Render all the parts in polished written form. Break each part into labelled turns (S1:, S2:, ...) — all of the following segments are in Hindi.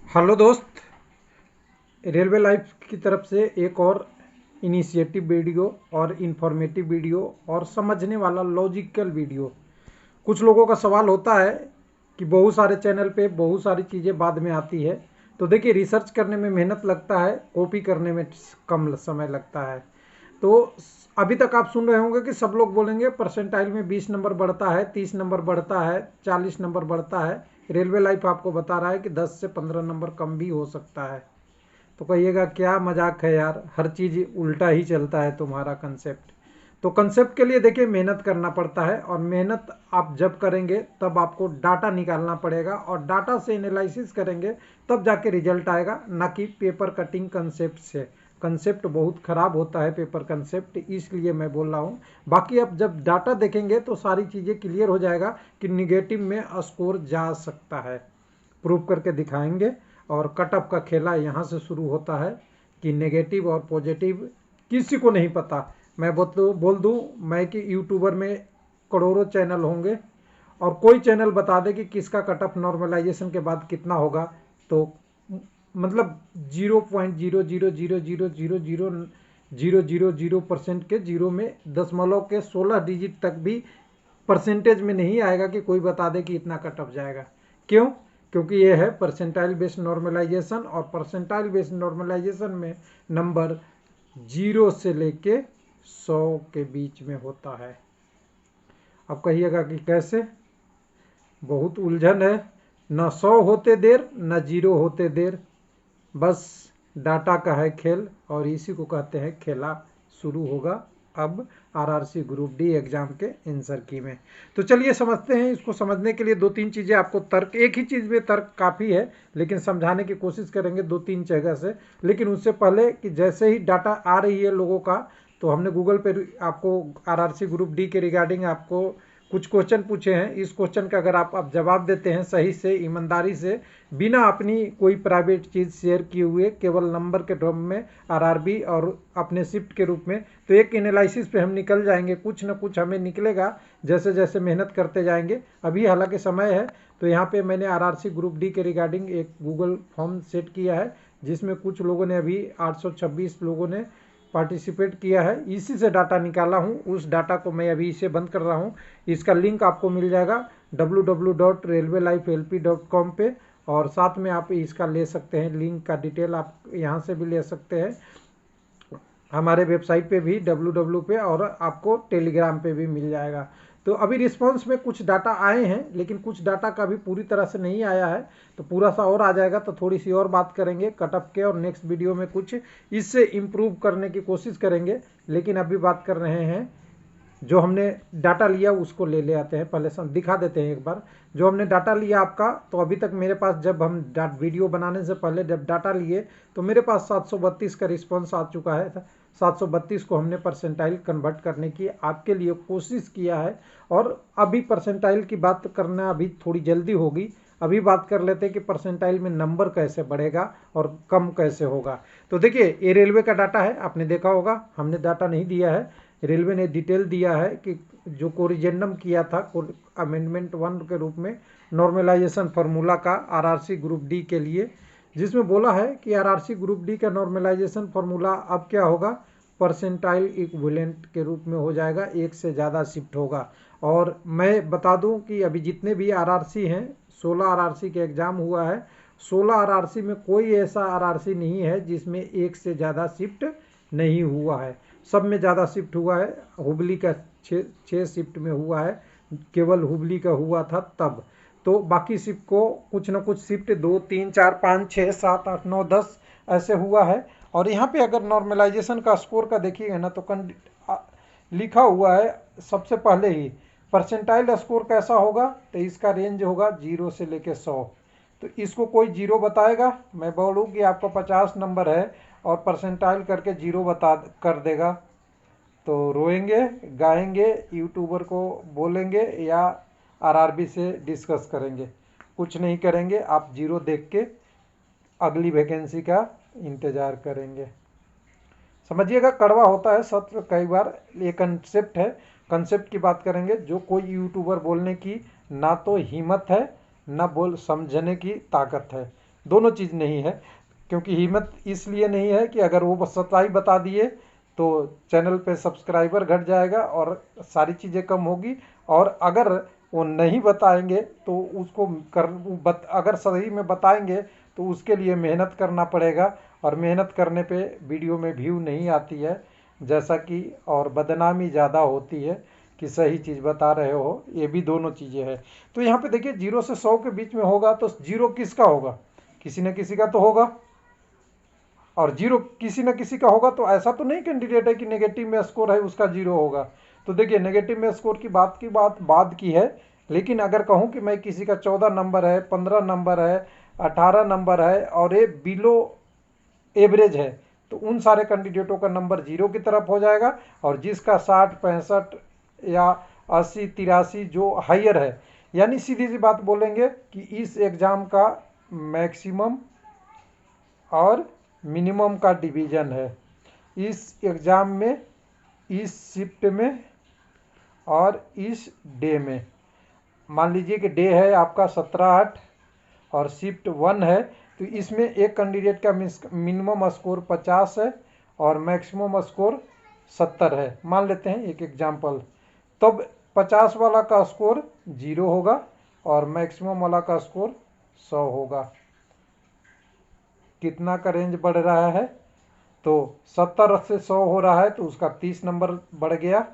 S1: हेलो दोस्त, रेलवे लाइफ की तरफ से एक और इनिशिएटिव वीडियो और इन्फॉर्मेटिव वीडियो और समझने वाला लॉजिकल वीडियो। कुछ लोगों का सवाल होता है कि बहुत सारे चैनल पे बहुत सारी चीज़ें बाद में आती है। तो देखिए, रिसर्च करने में मेहनत लगता है, कॉपी करने में कम समय लगता है। तो अभी तक आप सुन रहे होंगे कि सब लोग बोलेंगे परसेंटाइल में 20 नंबर बढ़ता है, 30 नंबर बढ़ता है, 40 नंबर बढ़ता है। रेलवे लाइफ आपको बता रहा है कि 10 से 15 नंबर कम भी हो सकता है। तो कहिएगा क्या मजाक है यार, हर चीज़ उल्टा ही चलता है तुम्हारा कंसेप्ट। तो कंसेप्ट के लिए देखिए मेहनत करना पड़ता है, और मेहनत आप जब करेंगे तब आपको डाटा निकालना पड़ेगा, और डाटा से एनालिसिस करेंगे तब जाके रिजल्ट आएगा, ना कि पेपर कटिंग कंसेप्ट से। कंसेप्ट बहुत ख़राब होता है पेपर कंसेप्ट, इसलिए मैं बोल रहा हूँ। बाकी आप जब डाटा देखेंगे तो सारी चीज़ें क्लियर हो जाएगा कि निगेटिव में स्कोर जा सकता है। प्रूव करके दिखाएंगे। और कटअप का खेला यहाँ से शुरू होता है कि नेगेटिव और पॉजिटिव किसी को नहीं पता। मैं बोल दूँ मैं कि यूट्यूबर में करोड़ों चैनल होंगे, और कोई चैनल बता दे कि किसका कटअप नॉर्मलाइजेशन के बाद कितना होगा, तो मतलब 0.000000000% के जीरो में दशमलव के 16 डिजिट तक भी परसेंटेज में नहीं आएगा कि कोई बता दे कि इतना कटअप जाएगा। क्यों? क्योंकि ये है परसेंटाइल बेस्ड नॉर्मलाइजेशन, और परसेंटाइल बेस्ड नॉर्मलाइजेशन में नंबर 0 से लेके 100 के बीच में होता है। अब कहिएगा कि कैसे? बहुत उलझन है। न 100 होते देर न 0 होते देर, बस डाटा का है खेल, और इसी को कहते हैं खेला शुरू होगा अब आरआरसी ग्रुप डी एग्जाम के आंसर की में। तो चलिए समझते हैं। इसको समझने के लिए दो तीन चीज़ें आपको तर्क, एक ही चीज़ में तर्क काफ़ी है, लेकिन समझाने की कोशिश करेंगे दो तीन जगह से। लेकिन उससे पहले कि जैसे ही डाटा आ रही है लोगों का, तो हमने गूगल पे आपको आरआरसी ग्रुप डी के रिगार्डिंग आपको कुछ क्वेश्चन पूछे हैं। इस क्वेश्चन का अगर आप जवाब देते हैं सही से, ईमानदारी से, बिना अपनी कोई प्राइवेट चीज़ शेयर किए हुए, केवल नंबर के ड्रॉप में आरआरबी और अपने शिफ्ट के रूप में, तो एक एनालिसिस पे हम निकल जाएंगे। कुछ ना कुछ हमें निकलेगा जैसे जैसे मेहनत करते जाएंगे। अभी हालांकि समय है, तो यहाँ पे मैंने आरआरसी ग्रुप डी के रिगार्डिंग एक गूगल फॉर्म सेट किया है, जिसमें कुछ लोगों ने अभी 826 लोगों ने पार्टिसिपेट किया है। इसी से डाटा निकाला हूँ। उस डाटा को मैं अभी इसे बंद कर रहा हूँ। इसका लिंक आपको मिल जाएगा www.railwaylifelp.com पे, और साथ में आप इसका ले सकते हैं लिंक का डिटेल, आप यहाँ से भी ले सकते हैं, हमारे वेबसाइट पे भी www पे, और आपको टेलीग्राम पे भी मिल जाएगा। तो अभी रिस्पांस में कुछ डाटा आए हैं, लेकिन कुछ डाटा का भी पूरी तरह से नहीं आया है, तो पूरा सा और आ जाएगा तो थोड़ी सी और बात करेंगे कटअप के, और नेक्स्ट वीडियो में कुछ इससे इम्प्रूव करने की कोशिश करेंगे। लेकिन अभी बात कर रहे हैं, जो हमने डाटा लिया उसको ले आते हैं, पहले दिखा देते हैं एक बार। जो हमने डाटा लिया आपका, तो अभी तक मेरे पास, जब हम वीडियो बनाने से पहले जब डाटा लिए, तो मेरे पास 732 का रिस्पॉन्स आ चुका है। 732 को हमने परसेंटाइल कन्वर्ट करने की आपके लिए कोशिश किया है। और अभी परसेंटाइल की बात करना अभी थोड़ी जल्दी होगी। अभी बात कर लेते हैं कि परसेंटाइल में नंबर कैसे बढ़ेगा और कम कैसे होगा। तो देखिए, ये रेलवे का डाटा है, आपने देखा होगा, हमने डाटा नहीं दिया है। रेलवे ने डिटेल दिया है कि जो कोरिजेंडम किया था अमेंडमेंट 1 के रूप में नॉर्मलाइजेशन फार्मूला का आरआरसी ग्रुप डी के लिए, जिसमें बोला है कि आरआरसी ग्रुप डी का नॉर्मलाइजेशन फार्मूला अब क्या होगा, परसेंटाइल इक्विवेलेंट के रूप में हो जाएगा, एक से ज़्यादा शिफ्ट होगा। और मैं बता दूं कि अभी जितने भी आरआरसी हैं, 16 आरआरसी के एग्ज़ाम हुआ है, 16 आरआरसी में कोई ऐसा आरआरसी नहीं है जिसमें एक से ज़्यादा शिफ्ट नहीं हुआ है। सब में ज़्यादा शिफ्ट हुआ है। हुबली का 6 शिफ्ट में हुआ है, केवल हुबली का हुआ था तब। तो बाकी शिफ्ट को कुछ ना कुछ शिफ्ट 2 3 4 5 6 7 8 9 10 ऐसे हुआ है। और यहाँ पे अगर नॉर्मलाइजेशन का स्कोर का देखिएगा ना, तो लिखा हुआ है सबसे पहले ही परसेंटाइल स्कोर कैसा होगा, तो इसका रेंज होगा 0 से लेके 100। तो इसको कोई 0 बताएगा, मैं बोलूँ कि आपका 50 नंबर है और परसेंटाइल करके 0 बता कर देगा, तो रोएंगे, गाएंगे, यूट्यूबर को बोलेंगे, या आरआरबी से डिस्कस करेंगे। कुछ नहीं करेंगे, आप 0 देख के अगली वैकेंसी का इंतज़ार करेंगे। समझिएगा, कड़वा होता है सत्र कई बार। ये कंसेप्ट है, कंसेप्ट की बात करेंगे। जो कोई यूट्यूबर बोलने की ना तो हिम्मत है, ना बोल समझने की ताकत है। दोनों चीज़ नहीं है, क्योंकि हिम्मत इसलिए नहीं है कि अगर वो सच्चाई बता दिए तो चैनल पे सब्सक्राइबर घट जाएगा और सारी चीज़ें कम होगी, और अगर वो नहीं बताएंगे तो उसको अगर सही में बताएंगे तो उसके लिए मेहनत करना पड़ेगा, और मेहनत करने पे वीडियो में व्यू नहीं आती है जैसा कि, और बदनामी ज़्यादा होती है कि सही चीज़ बता रहे हो। ये भी दोनों चीज़ें हैं। तो यहाँ पे देखिए 0 से 100 के बीच में होगा तो 0 किसका होगा, किसी न किसी का तो होगा, और 0 किसी न किसी का होगा, तो ऐसा तो नहीं कैंडिडेट है कि नेगेटिव में स्कोर है उसका 0 होगा। तो देखिए नेगेटिव में स्कोर की बात बाद की है, लेकिन अगर कहूँ कि मैं किसी का 14 नंबर है, 15 नंबर है, 18 नंबर है और ये बिलो एवरेज है, तो उन सारे कैंडिडेटों का नंबर 0 की तरफ हो जाएगा, और जिसका 60, 65 या 80, 83 जो हायर है, यानी सीधी सी बात बोलेंगे कि इस एग्ज़ाम का मैक्सिमम और मिनिमम का डिवीज़न है इस एग्ज़ाम में, इस शिफ्ट में और इस डे में। मान लीजिए कि डे है आपका 17/8 और शिफ्ट 1 है, तो इसमें एक कैंडिडेट का मिनिमम स्कोर 50 है और मैक्सिमम स्कोर 70 है, मान लेते हैं एक एग्जाम्पल। तब 50 वाला का स्कोर 0 होगा और मैक्सिमम वाला का स्कोर 100 होगा। कितना का रेंज बढ़ रहा है, तो 70 से 100 हो रहा है तो उसका 30 नंबर बढ़ गया,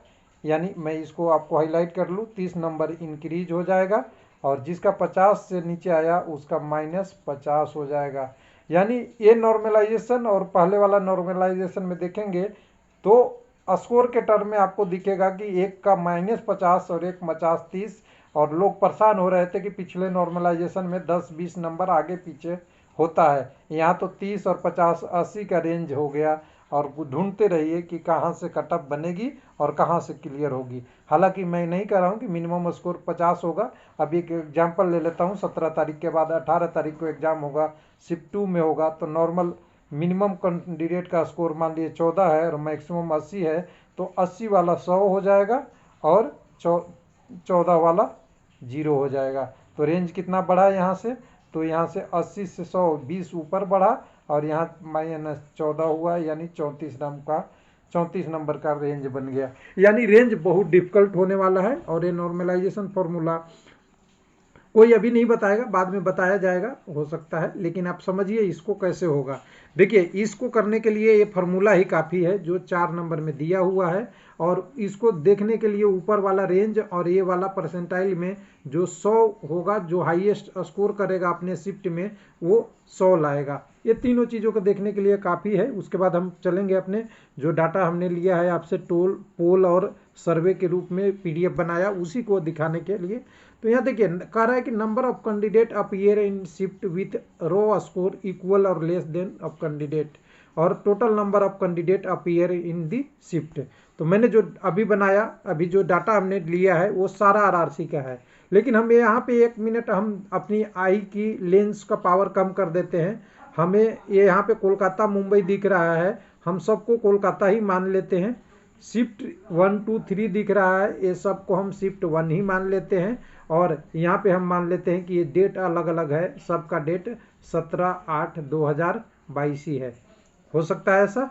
S1: यानी मैं इसको आपको हाईलाइट कर लूँ, 30 नंबर इंक्रीज हो जाएगा, और जिसका 50 से नीचे आया उसका -50 हो जाएगा। यानी ये नॉर्मलाइजेशन और पहले वाला नॉर्मलाइजेशन में देखेंगे तो स्कोर के टर्म में आपको दिखेगा कि एक का -50 और एक 50-30, और लोग परेशान हो रहे थे कि पिछले नॉर्मलाइजेशन में 10-20 नंबर आगे पीछे होता है, यहाँ तो 30 और 50, 80 का रेंज हो गया, और ढूंढते रहिए कि कहाँ से कटअप बनेगी और कहाँ से क्लियर होगी। हालांकि मैं नहीं कह रहा हूँ कि मिनिमम स्कोर 50 होगा। अब एक एग्जांपल ले लेता हूँ, 17 तारीख के बाद 18 तारीख को एग्ज़ाम होगा, शिफ्ट 2 में होगा, तो नॉर्मल मिनिमम कैंडिडेट का स्कोर मान लीजिए 14 है और मैक्सिमम 80 है, तो 80 वाला 100 हो जाएगा और 14 वाला 0 हो जाएगा। तो रेंज कितना बढ़ा यहाँ से, तो यहाँ से 80 से 100 20 ऊपर बढ़ा, और यहाँ -14 हुआ, यानी 34 नंबर का रेंज बन गया। यानी रेंज बहुत डिफिकल्ट होने वाला है, और ये नॉर्मलाइजेशन फॉर्मूला कोई अभी नहीं बताएगा, बाद में बताया जाएगा हो सकता है, लेकिन आप समझिए इसको कैसे होगा। देखिए इसको करने के लिए ये फार्मूला ही काफ़ी है जो 4 नंबर में दिया हुआ है, और इसको देखने के लिए ऊपर वाला रेंज और ये वाला परसेंटाइल में जो 100 होगा, जो हाईएस्ट स्कोर करेगा अपने शिफ्ट में वो 100 लाएगा। ये तीनों चीज़ों को देखने के लिए काफ़ी है। उसके बाद हम चलेंगे अपने जो डाटा हमने लिया है आपसे पोल और सर्वे के रूप में PDF बनाया, उसी को दिखाने के लिए। तो यहाँ देखिए कह रहा है कि number of candidate appear in shift with raw score equal और लेस देन ऑफ कैंडिडेट, और total number of candidate appear in the shift. तो मैंने जो अभी बनाया, अभी जो डाटा हमने लिया है वो सारा RRC का है, लेकिन हम यहाँ पे 1 मिनट हम अपनी आई की लेंस का पावर कम कर देते हैं। हमें ये यहाँ पे कोलकाता मुंबई दिख रहा है, हम सबको कोलकाता ही मान लेते हैं। शिफ्ट 1, 2, 3 दिख रहा है, ये सबको हम शिफ्ट 1 ही मान लेते हैं, और यहाँ पे हम मान लेते हैं कि ये डेट अलग अलग है, सबका डेट 17/8/2022 ही है। हो सकता है ऐसा,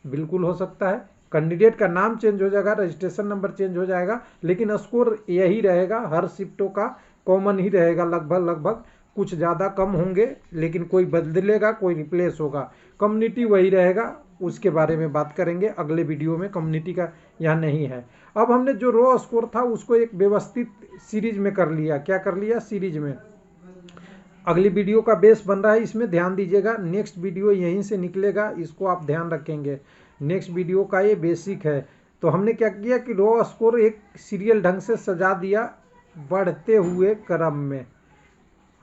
S1: बिल्कुल हो सकता है। कैंडिडेट का नाम चेंज हो जाएगा, रजिस्ट्रेशन नंबर चेंज हो जाएगा, लेकिन स्कोर यही रहेगा, हर शिफ्टों का कॉमन ही रहेगा लगभग। कुछ ज़्यादा कम होंगे, लेकिन कोई बदलेगा, कोई रिप्लेस होगा। कम्युनिटी वही रहेगा, उसके बारे में बात करेंगे अगले वीडियो में, कम्युनिटी का यहाँ नहीं है। अब हमने जो रो स्कोर था उसको एक व्यवस्थित सीरीज में कर लिया। क्या कर लिया, सीरीज में। अगली वीडियो का बेस बन रहा है, इसमें ध्यान दीजिएगा। नेक्स्ट वीडियो यहीं से निकलेगा, इसको आप ध्यान रखेंगे। नेक्स्ट वीडियो का ये बेसिक है। तो हमने क्या किया कि रो स्कोर एक सीरियल ढंग से सजा दिया बढ़ते हुए क्रम में।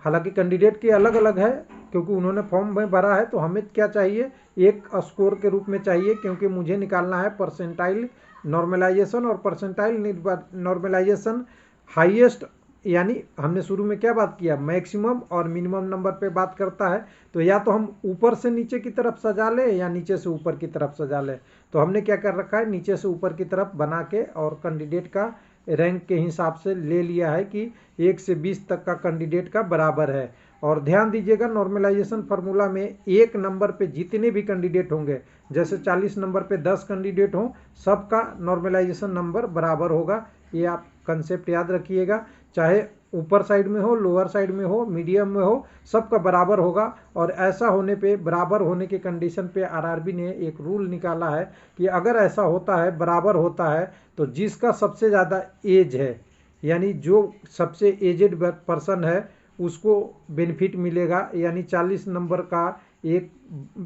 S1: हालांकि कैंडिडेट के अलग अलग है, क्योंकि उन्होंने फॉर्म में भरा है, तो हमें क्या चाहिए, एक स्कोर के रूप में चाहिए, क्योंकि मुझे निकालना है परसेंटाइल नॉर्मलाइजेशन, और परसेंटाइल नॉर्मलाइजेशन हाईएस्ट, यानी हमने शुरू में क्या बात किया, मैक्सिमम और मिनिमम नंबर पे बात करता है। तो या तो हम ऊपर से नीचे की तरफ सजा ले या नीचे से ऊपर की तरफ सजा ले। तो हमने क्या कर रखा है, नीचे से ऊपर की तरफ बना के, और कैंडिडेट का रैंक के हिसाब से ले लिया है कि 1 से 20 तक का कैंडिडेट का बराबर है। और ध्यान दीजिएगा नॉर्मलाइजेशन फार्मूला में एक नंबर पे जितने भी कैंडिडेट होंगे, जैसे 40 नंबर पे 10 कैंडिडेट हों, सबका नॉर्मलाइजेशन नंबर बराबर होगा। ये आप कंसेप्ट याद रखिएगा, चाहे ऊपर साइड में हो, लोअर साइड में हो, मीडियम में हो, सबका बराबर होगा। और ऐसा होने पे, बराबर होने के कंडीशन पे आरआरबी ने एक रूल निकाला है कि अगर ऐसा होता है, बराबर होता है, तो जिसका सबसे ज़्यादा एज है, यानी जो सबसे एजेड पर्सन है, उसको बेनिफिट मिलेगा। यानी 40 नंबर का एक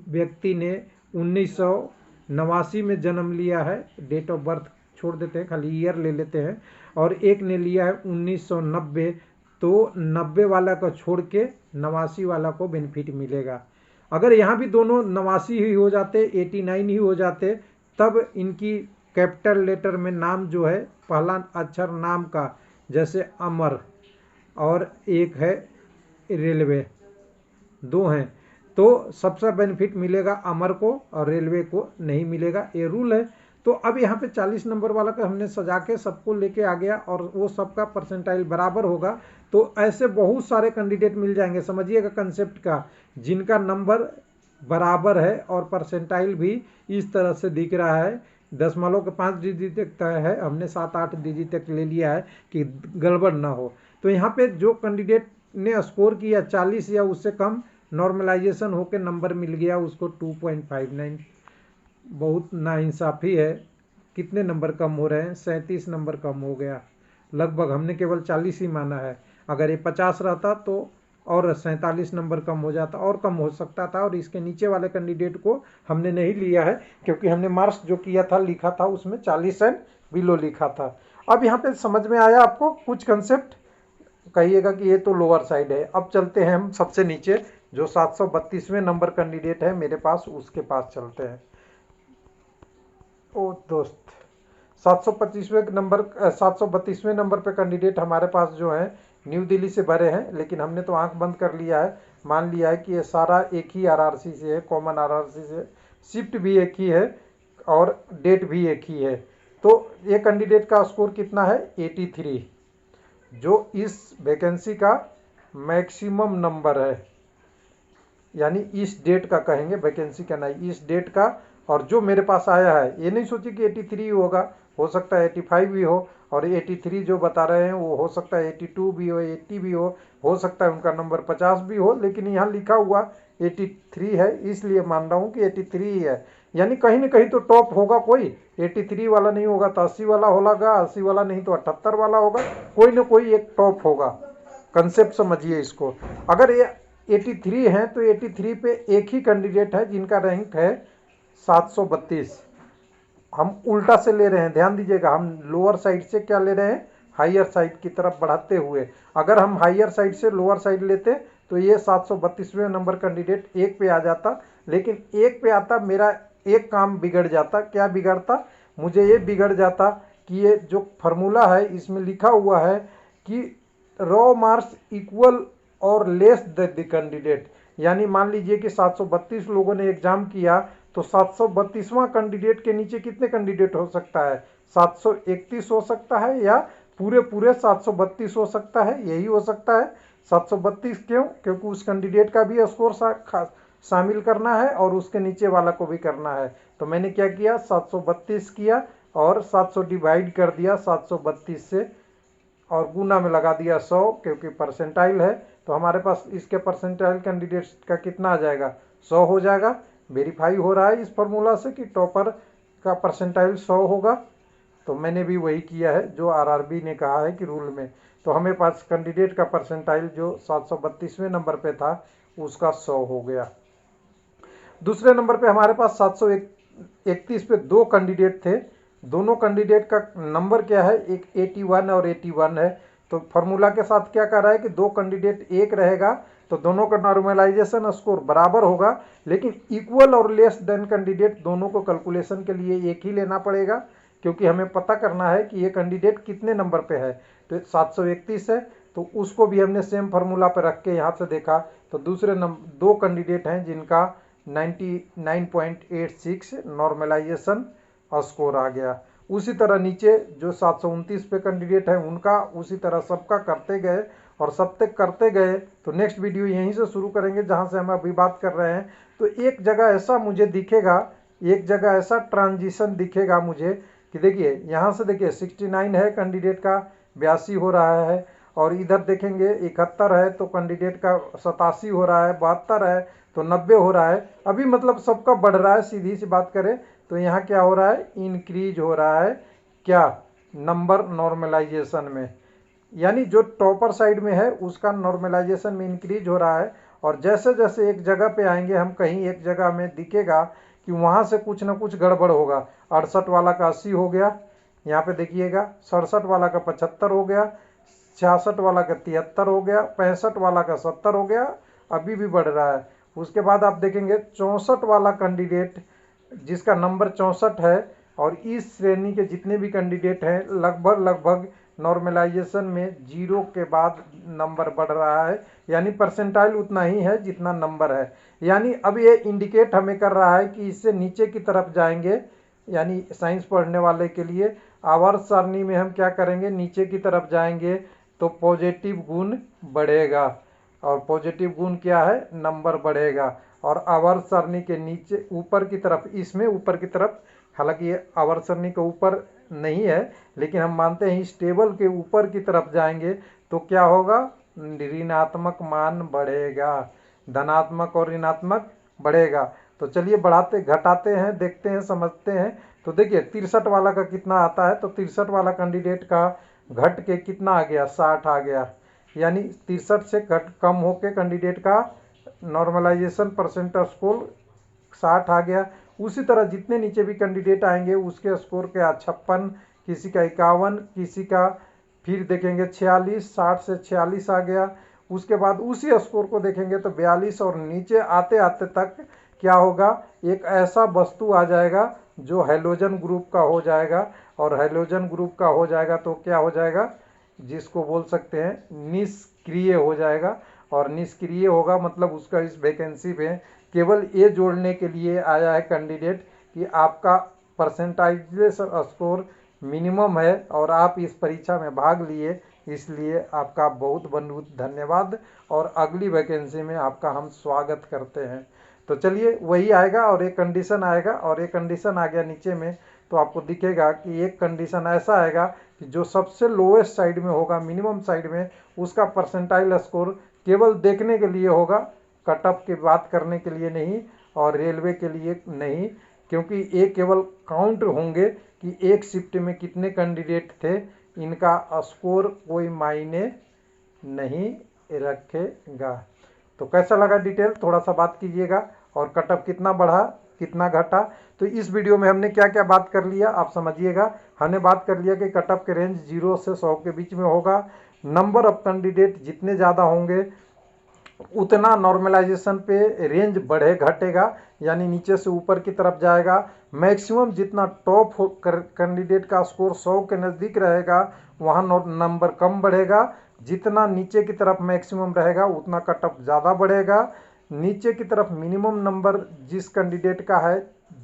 S1: व्यक्ति ने 1989 में जन्म लिया है, डेट ऑफ बर्थ छोड़ देते हैं, खाली ईयर ले लेते हैं, और एक ने लिया है 1990, तो 90 वाला को छोड़ के 89 वाला को बेनिफिट मिलेगा। अगर यहाँ भी दोनों 89 ही हो जाते, 89 ही हो जाते, तब इनकी कैपिटल लेटर में नाम जो है, पहला अक्षर नाम का, जैसे अमर और एक है रेलवे, दो हैं, तो सबसे बेनिफिट मिलेगा अमर को और रेलवे को नहीं मिलेगा, ये रूल है। तो अब यहाँ पे 40 नंबर वाला का हमने सजा के सबको लेके आ गया और वो सबका परसेंटाइल बराबर होगा। तो ऐसे बहुत सारे कैंडिडेट मिल जाएंगे, समझिएगा कंसेप्ट का, जिनका नंबर बराबर है और परसेंटाइल भी इस तरह से दिख रहा है। दशमलव के 5 डिजिट तक तय है, हमने 7-8 डिजिट तक ले लिया है कि गड़बड़ ना हो। तो यहाँ पे जो कैंडिडेट ने स्कोर किया 40 या उससे कम, नॉर्मलाइजेशन होकर नंबर मिल गया उसको 2.59। बहुत नाइंसाफ़ी है, कितने नंबर कम हो रहे हैं, 37 नंबर कम हो गया लगभग। हमने केवल 40 ही माना है, अगर ये 50 रहता तो और 47 नंबर कम हो जाता, और कम हो सकता था। और इसके नीचे वाले कैंडिडेट को हमने नहीं लिया है, क्योंकि हमने मार्क्स जो किया था, लिखा था उसमें 40 एंड बिलो लिखा था। अब यहाँ पे समझ में आया आपको कुछ कंसेप्ट? कहिएगा कि ये तो लोअर साइड है। अब चलते हैं हम सबसे नीचे, जो 732वें नंबर कैंडिडेट है मेरे पास, उसके पास चलते हैं। ओ दोस्त, 732वें नंबर पे कैंडिडेट हमारे पास जो है न्यू दिल्ली से भरे हैं, लेकिन हमने तो आंख बंद कर लिया है, मान लिया है कि ये सारा एक ही आरआरसी से है, कॉमन आरआरसी से, शिफ्ट भी एक ही है और डेट भी एक ही है। तो ये कैंडिडेट का स्कोर कितना है? 83, जो इस वैकेंसी का मैक्सिमम नंबर है, यानी इस डेट का कहेंगे, वैकेंसी का नहीं, इस डेट का। और जो मेरे पास आया है, ये नहीं सोचिए कि 83 होगा, हो सकता है 85 भी हो, और 83 जो बता रहे हैं वो हो सकता है 82 भी हो, 80 भी हो सकता है उनका नंबर 50 भी हो, लेकिन यहाँ लिखा हुआ 83 है, इसलिए मान रहा हूँ कि 83 ही है। यानी कहीं ना कहीं तो टॉप होगा कोई, 83 वाला नहीं होगा तो 80 वाला होगा, 80 वाला नहीं तो 78 वाला होगा, कोई ना कोई एक टॉप होगा। कंसेप्ट समझिए इसको। अगर ये 83 हैं तो 83 पे एक ही कैंडिडेट है जिनका रैंक है 732। हम उल्टा से ले रहे हैं, ध्यान दीजिएगा, हम लोअर साइड से क्या ले रहे हैं, हायर साइड की तरफ बढ़ाते हुए। अगर हम हायर साइड से लोअर साइड लेते तो ये 732वें नंबर कैंडिडेट एक पे आ जाता, लेकिन एक पे आता मेरा एक काम बिगड़ जाता। क्या बिगड़ता? मुझे ये बिगड़ जाता कि ये जो फार्मूला है इसमें लिखा हुआ है कि रॉ मार्क्स इक्वल और लेस द कैंडिडेट, यानी मान लीजिए कि 732 लोगों ने एग्जाम किया, तो 732वां कैंडिडेट के नीचे कितने कैंडिडेट हो सकता है? 731 हो सकता है, या पूरे पूरे 732 हो सकता है, यही हो सकता है। 732 क्यों? क्योंकि उस कैंडिडेट का भी स्कोर शामिल करना है और उसके नीचे वाला को भी करना है। तो मैंने क्या किया, 732 किया और 700 डिवाइड कर दिया 732 से, और गुना में लगा दिया 100, क्योंकि परसेंटाइल है। तो हमारे पास इसके परसेंटाइल कैंडिडेट का कितना आ जाएगा? 100 हो जाएगा। वेरीफाई हो रहा है इस फार्मूला से कि टॉपर का परसेंटाइल 100 होगा। तो मैंने भी वही किया है जो आरआरबी ने कहा है कि रूल में। तो हमें पास कैंडिडेट का परसेंटाइल जो 732वें नंबर पे था उसका 100 हो गया। दूसरे नंबर पे हमारे पास 731 पे दो कैंडिडेट थे, दोनों कैंडिडेट का नंबर क्या है, एक 81 और 81 है। तो फार्मूला के साथ क्या कर रहा है कि दो कैंडिडेट एक रहेगा तो दोनों का नॉर्मलाइजेशन स्कोर बराबर होगा, लेकिन इक्वल और लेस देन कैंडिडेट दोनों को कैलकुलेशन के लिए एक ही लेना पड़ेगा, क्योंकि हमें पता करना है कि ये कैंडिडेट कितने नंबर पे है। तो 731 है, तो उसको भी हमने सेम फार्मूला पे रख के यहाँ से देखा, तो दूसरे दो कैंडिडेट हैं जिनका 99.86 नॉर्मलाइजेशन स्कोर आ गया। उसी तरह नीचे जो 729 पे कैंडिडेट है उनका उसी तरह सबका करते गए और सब तक करते गए तो नेक्स्ट वीडियो यहीं से शुरू करेंगे जहाँ से हम अभी बात कर रहे हैं। तो एक जगह ऐसा मुझे दिखेगा, एक जगह ऐसा ट्रांजिशन दिखेगा मुझे कि देखिए यहाँ से देखिए 69 है कैंडिडेट का, 82 हो रहा है, और इधर देखेंगे 71 है तो कैंडिडेट का 87 हो रहा है, 72 है तो 90 हो रहा है। अभी मतलब सबका बढ़ रहा है, सीधी सी बात करें तो यहाँ क्या हो रहा है, इंक्रीज हो रहा है क्या, नंबर नॉर्मलाइजेशन में, यानी जो टॉपर साइड में है उसका नॉर्मलाइजेशन में इंक्रीज हो रहा है। और जैसे जैसे एक जगह पे आएंगे हम, कहीं एक जगह में दिखेगा कि वहाँ से कुछ ना कुछ गड़बड़ होगा। 68 वाला का 80 हो गया, यहाँ पे देखिएगा 67 वाला का 75 हो गया, 66 वाला का 73 हो गया, 65 वाला का 70 हो गया, अभी भी बढ़ रहा है। उसके बाद आप देखेंगे 64 वाला कैंडिडेट जिसका नंबर 64 है, और इस श्रेणी के जितने भी कैंडिडेट हैं लगभग नॉर्मलाइजेशन में 0 के बाद नंबर बढ़ रहा है, यानी परसेंटाइल उतना ही है जितना नंबर है। यानी अब ये इंडिकेट हमें कर रहा है कि इससे नीचे की तरफ जाएंगे, यानी साइंस पढ़ने वाले के लिए आवर्त सारणी में हम क्या करेंगे, नीचे की तरफ जाएंगे तो पॉजिटिव गुण बढ़ेगा, और पॉजिटिव गुण क्या है, नंबर बढ़ेगा। और आवर्त सारणी के नीचे ऊपर की तरफ, इसमें ऊपर की तरफ, हालांकि ये आवर्त सारणी के ऊपर नहीं है लेकिन हम मानते हैं इस टेबल के ऊपर की तरफ जाएंगे तो क्या होगा, ऋणात्मक मान बढ़ेगा, धनात्मक और ऋणात्मक बढ़ेगा। तो चलिए बढ़ाते घटाते हैं, देखते हैं, समझते हैं। तो देखिए 63 वाला का कितना आता है, तो 63 वाला कैंडिडेट का घट के कितना आ गया, 60 आ गया, यानी 63 से घट कम होके कैंडिडेट का नॉर्मलाइजेशन परसेंट स्कोर 60 आ गया। उसी तरह जितने नीचे भी कैंडिडेट आएंगे उसके स्कोर क्या, 56, किसी का 51, किसी का फिर देखेंगे 46, 60 से 46 आ गया। उसके बाद उसी स्कोर को देखेंगे तो 42, और नीचे आते आते तक क्या होगा, एक ऐसा वस्तु आ जाएगा जो हैलोजन ग्रुप का हो जाएगा, और हैलोजन ग्रुप का हो जाएगा तो क्या हो जाएगा, जिसको बोल सकते हैं निष्क्रिय हो जाएगा। और निष्क्रिय होगा मतलब उसका इस वैकेंसी में केवल ये जोड़ने के लिए आया है कैंडिडेट कि आपका परसेंटाइज स्कोर मिनिमम है और आप इस परीक्षा में भाग लिए, इसलिए आपका बहुत बहुत धन्यवाद, और अगली वैकेंसी में आपका हम स्वागत करते हैं। तो चलिए वही आएगा, और एक कंडीशन आएगा, और एक कंडीशन आ गया नीचे में तो आपको दिखेगा कि एक कंडीशन ऐसा आएगा कि जो सबसे लोएस्ट साइड में होगा, मिनिमम साइड में, उसका परसेंटाइल स्कोर केवल देखने के लिए होगा, कट ऑफ की बात करने के लिए नहीं, और रेलवे के लिए नहीं, क्योंकि ये केवल काउंट होंगे कि एक शिफ्ट में कितने कैंडिडेट थे, इनका स्कोर कोई मायने नहीं रखेगा। तो कैसा लगा डिटेल, थोड़ा सा बात कीजिएगा, और कट ऑफ कितना बढ़ा कितना घटा। तो इस वीडियो में हमने क्या क्या बात कर लिया आप समझिएगा। हमने बात कर लिया कि कट ऑफ के रेंज 0 से 100 के बीच में होगा, नंबर ऑफ कैंडिडेट जितने ज़्यादा होंगे उतना नॉर्मलाइजेशन पे रेंज बढ़े घटेगा, यानी नीचे से ऊपर की तरफ जाएगा। मैक्सिमम जितना टॉप कैंडिडेट का स्कोर 100 के नज़दीक रहेगा वहाँ नंबर कम बढ़ेगा, जितना नीचे की तरफ मैक्सिमम रहेगा उतना कट ऑफ ज़्यादा बढ़ेगा। नीचे की तरफ मिनिमम नंबर जिस कैंडिडेट का है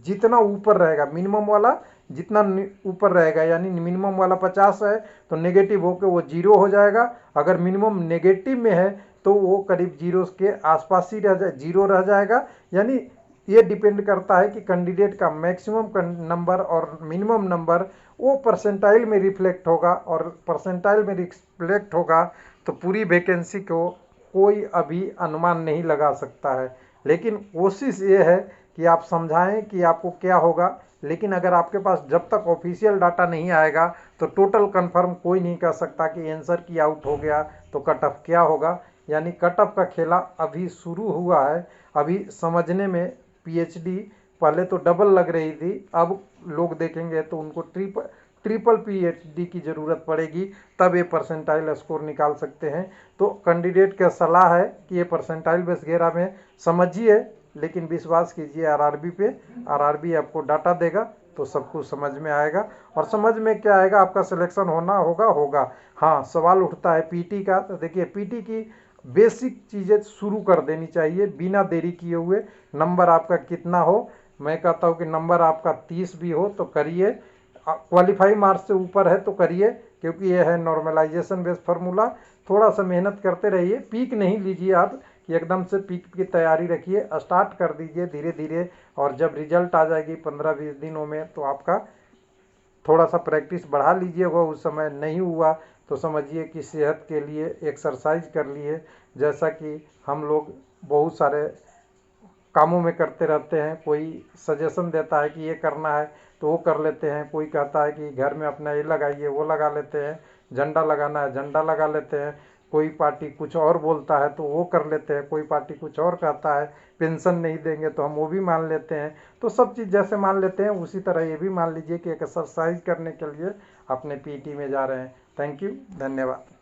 S1: जितना ऊपर रहेगा, मिनिमम वाला जितना ऊपर रहेगा, यानी मिनिमम वाला 50 है तो नेगेटिव होकर वो 0 हो जाएगा। अगर मिनिमम नेगेटिव में है तो वो करीब 0 के आसपास ही रह जाए, 0 रह जाएगा। यानी ये डिपेंड करता है कि कैंडिडेट का मैक्सिमम नंबर और मिनिमम नंबर वो परसेंटाइल में रिफ्लेक्ट होगा, और परसेंटाइल में रिफ्लेक्ट होगा तो पूरी वैकेंसी को कोई अभी अनुमान नहीं लगा सकता है। लेकिन कोशिश ये है कि आप समझाएं कि आपको क्या होगा, लेकिन अगर आपके पास जब तक ऑफिशियल डाटा नहीं आएगा तो टोटल कंफर्म कोई नहीं कर सकता कि आंसर की आउट हो गया तो कट ऑफ क्या होगा। यानी कट ऑफ का खेला अभी शुरू हुआ है, अभी समझने में पीएचडी पहले तो डबल लग रही थी, अब लोग देखेंगे तो उनको ट्रिपल पीएचडी की ज़रूरत पड़ेगी, तब ये परसेंटाइल स्कोर निकाल सकते हैं। तो कैंडिडेट का सलाह है कि ये परसेंटाइल बेस वगैरह में समझिए, लेकिन विश्वास कीजिए आरआरबी पे, आरआरबी आपको डाटा देगा तो सब कुछ समझ में आएगा। और समझ में क्या आएगा, आपका सिलेक्शन होगा। हाँ, सवाल उठता है पीटी का, तो देखिए पीटी की बेसिक चीज़ें शुरू कर देनी चाहिए बिना देरी किए हुए। नंबर आपका कितना हो, मैं कहता हूँ कि नंबर आपका 30 भी हो तो करिए, क्वालिफाई मार्क्स से ऊपर है तो करिए, क्योंकि ये है नॉर्मलाइजेशन बेस्ड फार्मूला। थोड़ा सा मेहनत करते रहिए, पीक नहीं लीजिए आप कि एकदम से पीक की तैयारी रखिए, स्टार्ट कर दीजिए धीरे धीरे, और जब रिजल्ट आ जाएगी 15-20 दिनों में तो आपका थोड़ा सा प्रैक्टिस बढ़ा लीजिएगा। उस समय नहीं हुआ तो समझिए कि सेहत के लिए एक्सरसाइज कर लिए, जैसा कि हम लोग बहुत सारे कामों में करते रहते हैं। कोई सजेशन देता है कि ये करना है तो वो कर लेते हैं, कोई कहता है कि घर में अपना ये लगाइए, वो लगा लेते हैं, झंडा लगाना है झंडा लगा लेते हैं, कोई पार्टी कुछ और बोलता है तो वो कर लेते हैं, कोई पार्टी कुछ और कहता है पेंशन नहीं देंगे तो हम वो भी मान लेते हैं। तो सब चीज़ जैसे मान लेते हैं उसी तरह ये भी मान लीजिए कि एक्सरसाइज करने के लिए अपने पीटी में जा रहे हैं। थैंक यू, धन्यवाद।